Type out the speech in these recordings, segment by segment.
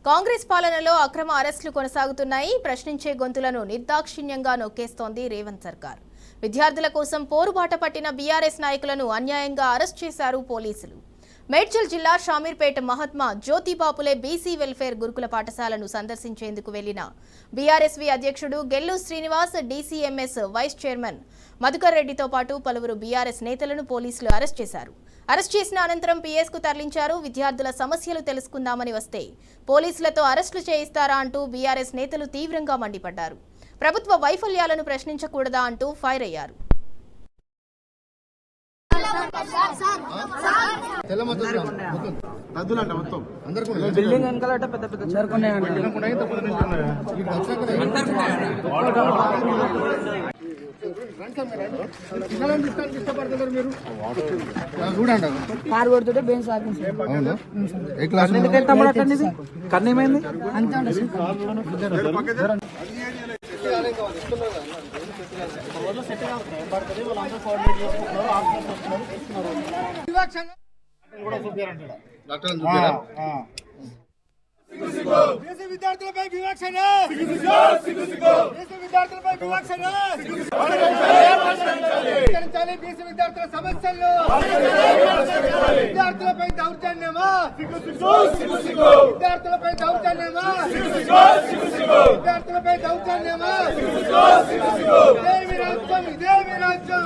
కాంగ్రెస్ పాలనలో అక్రమ అరెస్టులు కొనసాగుతున్నాయి. ప్రశ్నించే గొంతులను నిర్దాక్షిణ్యంగా నొక్కేస్తోంది రేవంత్ సర్కార్. విద్యార్థుల కోసం పోరుబాట పట్టిన బీఆర్ఎస్ నాయకులను అన్యాయంగా అరెస్ట్ చేశారు పోలీసులు. మేడ్చల్ జిల్లా షామీర్పేట మహాత్మా జ్యోతిబాపులే బీసీ వెల్ఫేర్ గురుకుల పాఠశాలను సందర్శించేందుకు వెళ్లిన బీఆర్ఎస్వీ అధ్యక్షుడు Gellu Srinivas, DCMS vice chairman Madhukar రెడ్డితో పాటు పలువురు బీఆర్ఎస్ నేతలను పోలీసులు అరెస్ట్ చేశారు. అరెస్ట్ చేసిన అనంతరం పీఎస్కు తరలించారు. విద్యార్థుల సమస్యలు తెలుసుకుందామని వస్తే పోలీసులతో అరెస్టులు చేయిస్తారా అంటూ బీఆర్ఎస్ నేతలు తీవ్రంగా మండిపడ్డారు. ప్రభుత్వ వైఫల్యాలను ప్రశ్నించకూడదా అంటూ ఫైర్ అయ్యారు. బిల్డింగ్ వెనకాల పెద్ద పెద్ద కారు కొడుతుంటే బెయిన్ సాగింది కన్నేమైంది అంతే విద్యార్థులపై వివక్షణ విద్యార్థులపై వివక్షణ విద్యార్థుల సమస్యలు విద్యార్థులపై దౌర్జన్యమా విద్యార్థులపై దౌర్జన్యమా విద్యార్థులపై దౌర్జన్యమా ఇదేమి రాజ్యం ఇదేమి రాజ్యం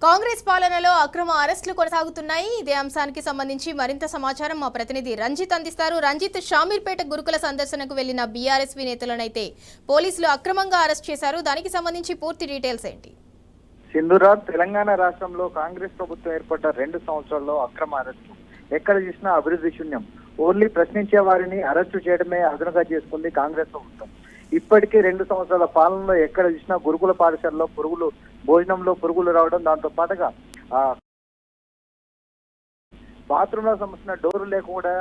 కాంగ్రెస్ పాలనలో అక్రమ అరెస్టులు కొనసాగుతున్నాయి. ఇదే అంశానికి సంబంధించి మరింత సమాచారం మా ప్రతినిధి రంజిత్ అందిస్తారు. రంజిత్, షామీర్పేట గురుకుల సందర్శనకు వెళ్లిన బీఆర్ఎస్వీ నేతలనైతే పోలీసులు అక్రమంగా అరెస్ట్ చేశారు. దానికి సంబంధించి పూర్తి డీటెయిల్స్ ఏంటి? సింధురా, తెలంగాణ రాష్ట్రంలో కాంగ్రెస్ ప్రభుత్వం ఏర్పడ్డ 2 సంవత్సరాల్లో అక్రమ అరెస్టు ఎక్కడ చూసినా అభివృద్ధి శూన్యం. ఓన్లీ ప్రశ్నించే వారిని అరెస్టు చేయడమే అదనుగా చేసుకుంది కాంగ్రెస్ ప్రభుత్వం. ఇప్పటికీ 2 సంవత్సరాల పాలనలో ఎక్కడ చూసినా గురుకుల పాఠశాలలో భోజనంలో పురుగులు రావడం, దాంతో పాటుగా బాత్రూమ్ లో సంబంధించిన డోర్లు లేకుండా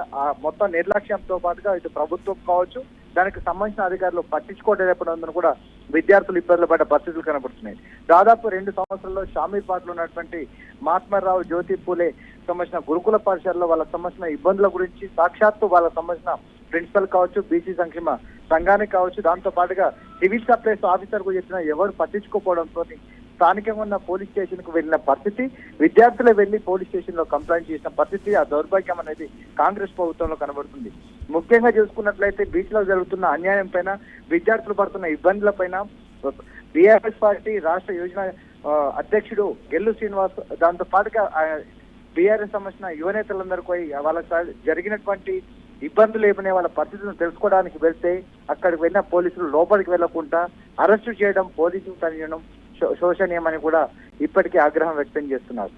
మొత్తం నిర్లక్ష్యంతో పాటుగా ఇటు ప్రభుత్వం కావచ్చు, దానికి సంబంధించిన అధికారులు పట్టించుకోవడం కూడా విద్యార్థులు ఇబ్బందులు పడ్డ పరిస్థితులు కనబడుతున్నాయి. దాదాపు 2 సంవత్సరాల్లో షామీర్పేటలో ఉన్నటువంటి మహాత్మారావు జ్యోతి పూలే సంబంధించిన గురుకుల పాఠశాలలో వాళ్ళకి సంబంధించిన ఇబ్బందుల గురించి సాక్షాత్తు వాళ్ళకి సంబంధించిన ప్రిన్సిపల్ కావచ్చు, బీసీ సంక్షేమ సంఘానికి కావచ్చు, దాంతో పాటుగా సివిల్ సప్లైస్ ఆఫీసర్ కు చెప్పినా ఎవరు పట్టించుకోకపోవడంతో స్థానికంగా ఉన్న పోలీస్ స్టేషన్ కు వెళ్లిన పరిస్థితి, విద్యార్థులు వెళ్లి పోలీస్ స్టేషన్ లో కంప్లైంట్ చేసిన పరిస్థితి, ఆ దౌర్భాగ్యం అనేది కాంగ్రెస్ ప్రభుత్వంలో కనబడుతుంది. ముఖ్యంగా చూసుకున్నట్లయితే బీచ్లో జరుగుతున్న అన్యాయం పైన, విద్యార్థులు పడుతున్న ఇబ్బందుల పైన బీఆర్ఎస్ పార్టీ రాష్ట్ర యోజన అధ్యక్షుడు గెల్లు శ్రీనివాస్, దాంతో పాటుగా బీఆర్ఎస్ సంబంధించిన యువ నేతలందరూ పోయి వాళ్ళకి జరిగినటువంటి ఇబ్బందులు ఏమనే వాళ్ళ పరిస్థితులను తెలుసుకోవడానికి వెళ్తే అక్కడికి వెళ్ళిన పోలీసులు లోపలికి వెళ్లకుండా అరెస్టు చేయడం, పోలీసులు తనియడం శోషనీయమని కూడా ఇప్పటికే ఆగ్రహం వ్యక్తం చేస్తున్నారు.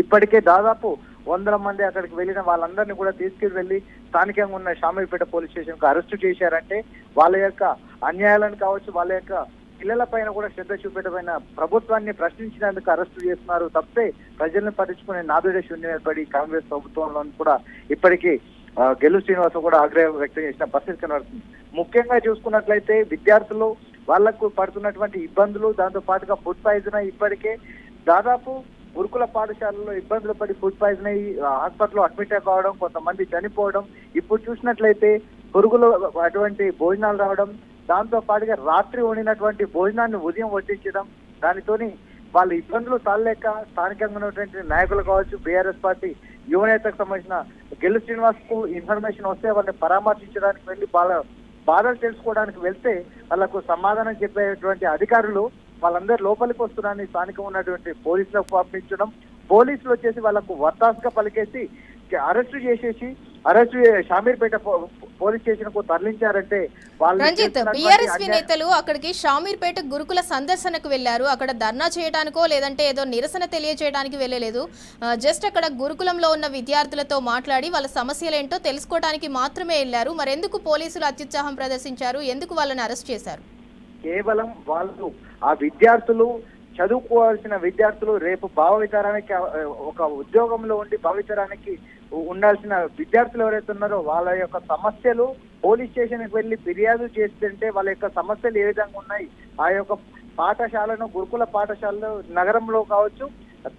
ఇప్పటికే దాదాపు 100 మంది అక్కడికి వెళ్ళిన వాళ్ళందరినీ కూడా తీసుకెళ్లి స్థానికంగా ఉన్న షామీర్పేట పోలీస్ స్టేషన్ కు అరెస్టు చేశారంటే వాళ్ళ యొక్క అన్యాయాలను కావచ్చు, వాళ్ళ యొక్క పిల్లల పైన కూడా శ్రద్ధ చూపేటమైన ప్రభుత్వాన్ని ప్రశ్నించినందుకు అరెస్టు చేస్తున్నారు తప్పితే ప్రజల్ని పట్టించుకునే నాదుడే శూన్యం ఏర్పడి కాంగ్రెస్ ప్రభుత్వంలో కూడా ఇప్పటికీ గెల్లు శ్రీనివాస్ కూడా ఆగ్రహం వ్యక్తం చేసిన పరిస్థితి కనబడుతుంది. ముఖ్యంగా చూసుకున్నట్లయితే విద్యార్థులు వాళ్లకు పడుతున్నటువంటి ఇబ్బందులు, దాంతో పాటుగా ఫుడ్ పాయిజన్ ఇప్పటికే దాదాపు గురుకుల పాఠశాలలో ఇబ్బందులు పడి ఫుడ్ పాయిజన్ అయ్యి హాస్పిటల్లో అడ్మిట్ కావడం, కొంతమంది చనిపోవడం, ఇప్పుడు చూసినట్లయితే పురుగులు అటువంటి భోజనాలు రావడం, దాంతో పాటుగా రాత్రి వండినటువంటి భోజనాన్ని ఉదయం వడ్డించడం, దానితోని వాళ్ళ ఇబ్బందులు తాళలేక స్థానికంగా ఉన్నటువంటి నాయకులు కావచ్చు, బీఆర్ఎస్ పార్టీ యువనేతకు సంబంధించిన గెల్లు శ్రీనివాస్ కు ఇన్ఫర్మేషన్ వస్తే వాళ్ళని పరామర్శించడానికి వెళ్ళి వాళ్ళ బాధలు తెలుసుకోవడానికి వెళ్తే వాళ్ళకు సమాధానం చెప్పేటువంటి అధికారులు వాళ్ళందరూ లోపలికి వస్తున్నారని స్థానికంగా ఉన్నటువంటి పోలీసులకు పంపించడం, పోలీసులు వచ్చేసి వాళ్ళకు వత్తాసుగా పలికేసి అరెస్టు షామీర్పేట పోలీస్ స్టేషన్ కు తరలించారంటే రంజిత్, బీఆర్ఎస్వీ నేతలు అక్కడికి షామీర్పేట గురుకుల సందర్శనకు వెళ్లారు. అక్కడ ధర్నా చేయడానికో లేదంటే ఏదో నిరసన తెలియజేయడానికి వెళ్ళలేదు. జస్ట్ అక్కడ గురుకులంలో ఉన్న విద్యార్థులతో మాట్లాడి వాళ్ళ సమస్యలేంటో తెలుసుకోవడానికి మాత్రమే వెళ్లారు. మరెందుకు పోలీసులు అత్యుత్సాహం ప్రదర్శించారు? ఎందుకు వాళ్ళని అరెస్ట్ చేశారు? కేవలం వాళ్ళు ఆ విద్యార్థులు చదువుకోవాల్సిన విద్యార్థులు రేపు భావితరానికి ఒక ఉద్యోగంలో ఉండి భావితరానికి ఉండాల్సిన విద్యార్థులు ఎవరైతే ఉన్నారో వాళ్ళ యొక్క సమస్యలు పోలీస్ స్టేషన్కి వెళ్ళి ఫిర్యాదు చేస్తుంటే వాళ్ళ యొక్క సమస్యలు ఏ విధంగా ఉన్నాయి, ఆ యొక్క పాఠశాలను గురుకుల పాఠశాలలో నగరంలో కావచ్చు,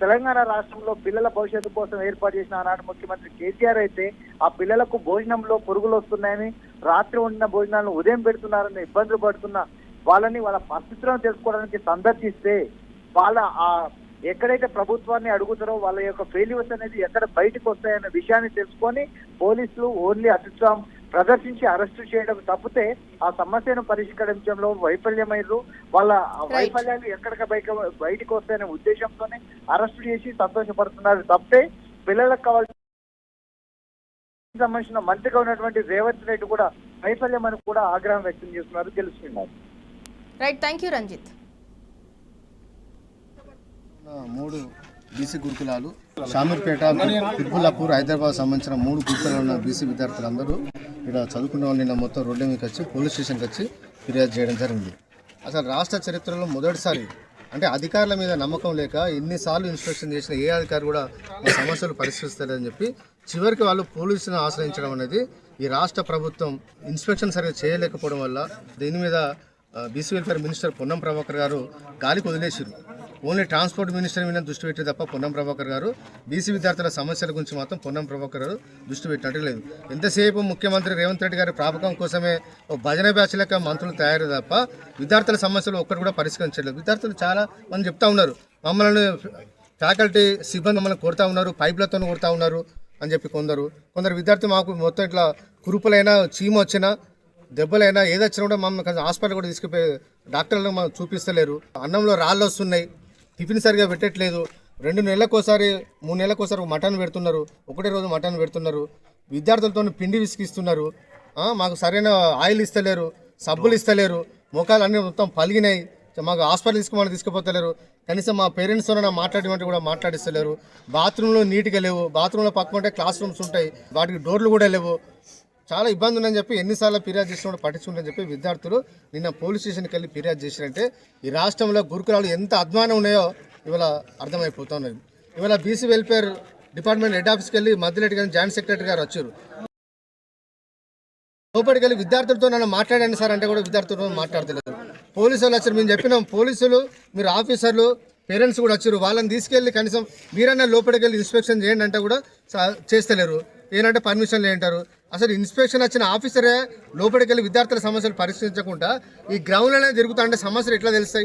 తెలంగాణ రాష్ట్రంలో పిల్లల భవిష్యత్తు కోసం ఏర్పాటు చేసిన ఆనాటి ముఖ్యమంత్రి కేసీఆర్ అయితే ఆ పిల్లలకు భోజనంలో పురుగులు వస్తున్నాయని, రాత్రి వండిన భోజనాలను ఉదయం పెడుతున్నారని ఇబ్బందులు పడుతున్న వాళ్ళని వాళ్ళ పరిస్థితులను తెలుసుకోవడానికి సందర్శిస్తే వాళ్ళ ఎక్కడైతే ప్రభుత్వాన్ని అడుగుతారో వాళ్ళ యొక్క ఫెయిల్యూర్స్ అనేది ఎక్కడ బయటకు వస్తాయన్న విషయాన్ని తెలుసుకొని పోలీసులు ఓన్లీ అత్యుత్సాహం ప్రదర్శించి అరెస్టు చేయడం తప్పితే ఆ సమస్యను పరిష్కరించడంలో వైఫల్యమైనరు. వాళ్ళ వైఫల్యాలు ఎక్కడికి బయటకు వస్తాయనే ఉద్దేశంతోనే అరెస్టు చేసి సంతోషపడుతున్నారు తప్పితే పిల్లలకు కావాల్సిన సంబంధించిన మంత్రిగా ఉన్నటువంటి రేవంత్ రెడ్డి కూడా వైఫల్యం అని కూడా ఆగ్రహం వ్యక్తం చేస్తున్నారు. తెలుసుకున్నారు. Right, thank you Ranjith. 3 BC గురుకులాలు షామీర్పేట, తిరుపులాపూర్, హైదరాబాద్ సంబంధించిన 3 గురుకులాలు ఉన్న బీసీ విద్యార్థులందరూ ఇక్కడ చదువుకున్న వాళ్ళు నిన్న మొత్తం రోడ్ల మీదకి వచ్చి పోలీస్ స్టేషన్కి వచ్చి ఫిర్యాదు చేయడం జరిగింది. అసలు రాష్ట్ర చరిత్రలో మొదటిసారి అంటే అధికారుల మీద నమ్మకం లేక ఎన్నిసార్లు ఇన్స్పెక్షన్ చేసిన ఏ అధికారి కూడా మా సమస్యలు పరిష్కరిస్తారని చెప్పి చివరికి వాళ్ళు పోలీసులను ఆశ్రయించడం అనేది ఈ రాష్ట్ర ప్రభుత్వం ఇన్స్పెక్షన్ సరిగ్గా చేయలేకపోవడం వల్ల దీని మీద BC welfare minister Ponnam Prabhakar గారు గాలికి వదిలేసారు. ఓన్లీ ట్రాన్స్పోర్ట్ మినిస్టర్ మీద దృష్టి పెట్టి తప్ప పొన్నం ప్రభాకర్ గారు బీసీ విద్యార్థుల సమస్యల గురించి మాత్రం పొన్నం ప్రభాకర్ గారు దృష్టి పెట్టినట్టు లేదు. ఎంతసేపు ముఖ్యమంత్రి రేవంత్ రెడ్డి గారి ప్రాపకం కోసమే భజన బ్యాచ్ లెక్క మంత్రులు తయారు తప్ప విద్యార్థుల సమస్యలు ఒక్కరు కూడా పరిష్కరించలేదు. విద్యార్థులు చాలా మంది చెప్తా ఉన్నారు, మమ్మల్ని ఫ్యాకల్టీ సిబ్బంది మమ్మల్ని కొడతా ఉన్నారు, పైపులతో కొడతా ఉన్నారు అని చెప్పి కొందరు విద్యార్థులు మాకు మొత్తం ఇట్లా కురుపులైనా, చీమ వచ్చినా, దెబ్బలైనా ఏది వచ్చినా కూడా మమ్మల్ని హాస్పిటల్ కూడా తీసుకుపోయి డాక్టర్లు మాకు చూపిస్తలేరు. అన్నంలో రాళ్ళు వస్తున్నాయి, టిఫిన్ సరిగా పెట్టట్లేదు, 2 నెలలకోసారి 3 నెలలకోసారి మటన్ పెడుతున్నారు, ఒకటే రోజు మటన్ పెడుతున్నారు, విద్యార్థులతో పిండి విసిగిస్తున్నారు, మాకు సరైన ఆయిల్ ఇస్తలేరు, సబ్బులు ఇస్తలేరు, మోకాలు అన్నీ మొత్తం పలిగినాయి, మాకు హాస్పిటల్ తీసుకుపోతలేరు, కనీసం మా పేరెంట్స్తో మాట్లాడమంటే కూడా మాట్లాడిస్తలేరు, బాత్రూంలో నీట్గా లేవు, బాత్రూంలో పక్కకుంటే క్లాస్ రూమ్స్ ఉంటాయి, వాటికి డోర్లు కూడా లేవు, చాలా ఇబ్బంది ఉందని చెప్పి ఎన్నిసార్లు ఫిర్యాదు చేసినా పట్టించుకుంటని చెప్పి విద్యార్థులు నిన్న పోలీస్ స్టేషన్కి వెళ్ళి ఫిర్యాదు చేసినంటే ఈ రాష్ట్రంలో గురుకులాలు ఎంత అధ్వానం ఉన్నాయో ఇవాళ అర్థమైపోతున్నాయి. ఇవాళ బీసీ వెల్ఫేర్ డిపార్ట్మెంట్ హెడ్ ఆఫీస్కి వెళ్ళి మధ్యరెడ్డి గారు జాయింట్ సెక్రటరీ గారు వచ్చారు. లోపలికి వెళ్ళి విద్యార్థులతో నన్ను మాట్లాడండి సార్ అంటే కూడా విద్యార్థులతో మాట్లాడతలేదు. పోలీసులు వచ్చారు, మేము చెప్పినాం పోలీసులు, మీరు ఆఫీసర్లు, పేరెంట్స్ కూడా వచ్చారు, వాళ్ళని తీసుకెళ్ళి కనీసం మీరన్నా లోపలికి వెళ్ళి ఇన్స్పెక్షన్ చేయండి అంటే కూడా చేస్తలేరు. ఏంటంటే పర్మిషన్లు ఏంటారు. అసలు ఇన్స్పెక్షన్ వచ్చిన ఆఫీసరే లోపలికి వెళ్ళి విద్యార్థుల సమస్యలు పరిష్కరించకుండా ఈ గ్రౌండ్లోనే జరుగుతా అంటే సమస్యలు ఎట్లా తెలుస్తాయి?